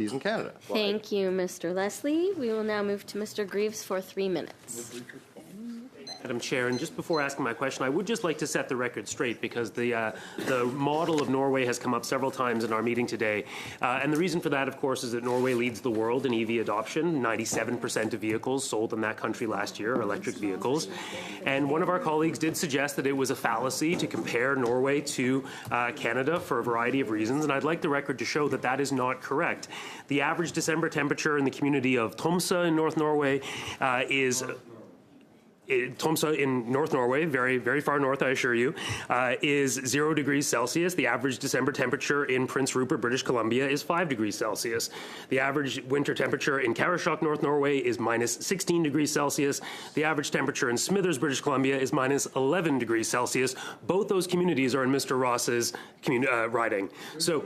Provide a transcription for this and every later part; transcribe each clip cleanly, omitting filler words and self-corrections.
in Canada. Thank you, Mr. Leslie. We will now move to Mr. Greaves for 3 minutes. Madam Chair, and just before asking my question, I would just like to set the record straight because the model of Norway has come up several times in our meeting today. And the reason for that, of course, is that Norway leads the world in EV adoption. 97% of vehicles sold in that country last year are electric vehicles. And one of our colleagues did suggest that it was a fallacy to compare Norway to Canada for a variety of reasons. And I'd like the record to show that that is not correct. The average December temperature in the community of Tromsø in North Norway is Tromsø in North Norway, very, very far north, I assure you, is 0 degrees Celsius. The average December temperature in Prince Rupert, British Columbia, is 5 degrees Celsius. The average winter temperature in Karasjok, North Norway, is minus 16 degrees Celsius. The average temperature in Smithers, British Columbia, is minus 11 degrees Celsius. Both those communities are in Mr. Ross's riding. So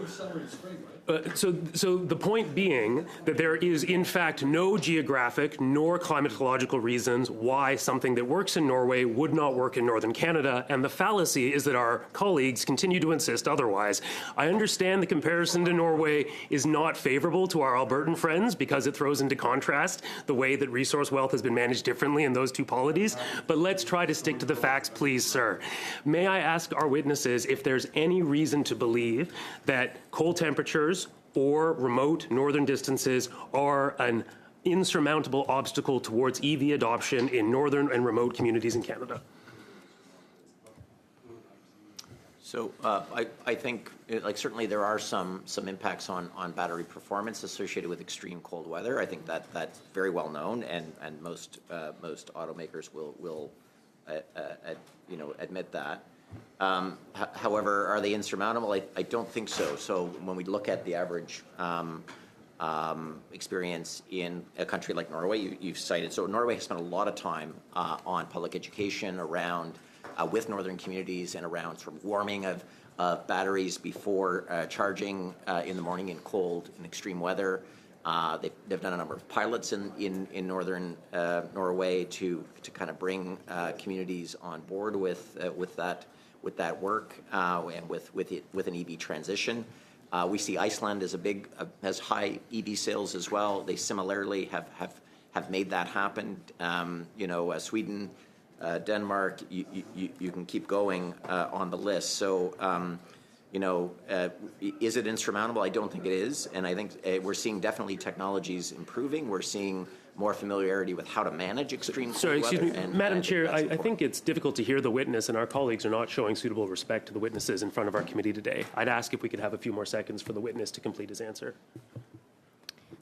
the point being that there is, in fact, no geographic nor climatological reasons why something that works in Norway would not work in northern Canada, and the fallacy is that our colleagues continue to insist otherwise. I understand the comparison to Norway is not favorable to our Albertan friends because it throws into contrast the way that resource wealth has been managed differently in those two polities, but let's try to stick to the facts, please, sir. May I ask our witnesses if there's any reason to believe that cold temperatures or remote northern distances are an insurmountable obstacle towards EV adoption in northern and remote communities in Canada? So I think, like, certainly there are some impacts on battery performance associated with extreme cold weather. I think that's very well known, and most automakers will admit that. However, are they insurmountable? I don't think so. So when we look at the average experience in a country like Norway, you've cited, so Norway has spent a lot of time on public education around with northern communities and around sort of warming of batteries before charging in the morning in cold and extreme weather. They've done a number of pilots in northern Norway to kind of bring communities on board with that work and with an EV transition. We see Iceland has high EV sales as well. They similarly have made that happen. Sweden, Denmark, you can keep going on the list. So, is it insurmountable? I don't think it is. And I think we're seeing definitely technologies improving. We're seeing more familiarity with how to manage extreme cold weather. Sorry, excuse me. Madam Chair, I think it's difficult to hear the witness, and our colleagues are not showing suitable respect to the witnesses in front of our committee today. I'd ask if we could have a few more seconds for the witness to complete his answer.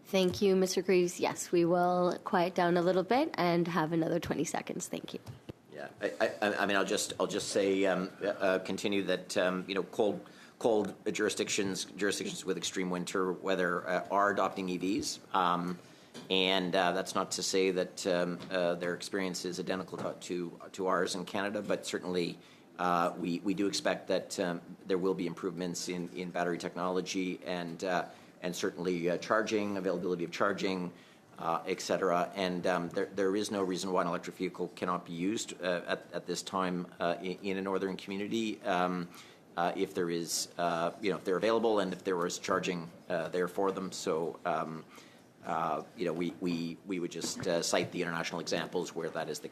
Thank you, Mr. Greaves. Yes, we will quiet down a little bit and have another 20 seconds. Thank you. Yeah, I mean, I'll just say continue that cold jurisdictions with extreme winter weather are adopting EVs. And that's not to say that their experience is identical to ours in Canada, but certainly we do expect that there will be improvements in battery technology and certainly charging, availability of charging, et cetera. And there is no reason why an electric vehicle cannot be used at this time in a northern community if there is, if they're available and if there was charging there for them. So. We would just cite the international examples where that is the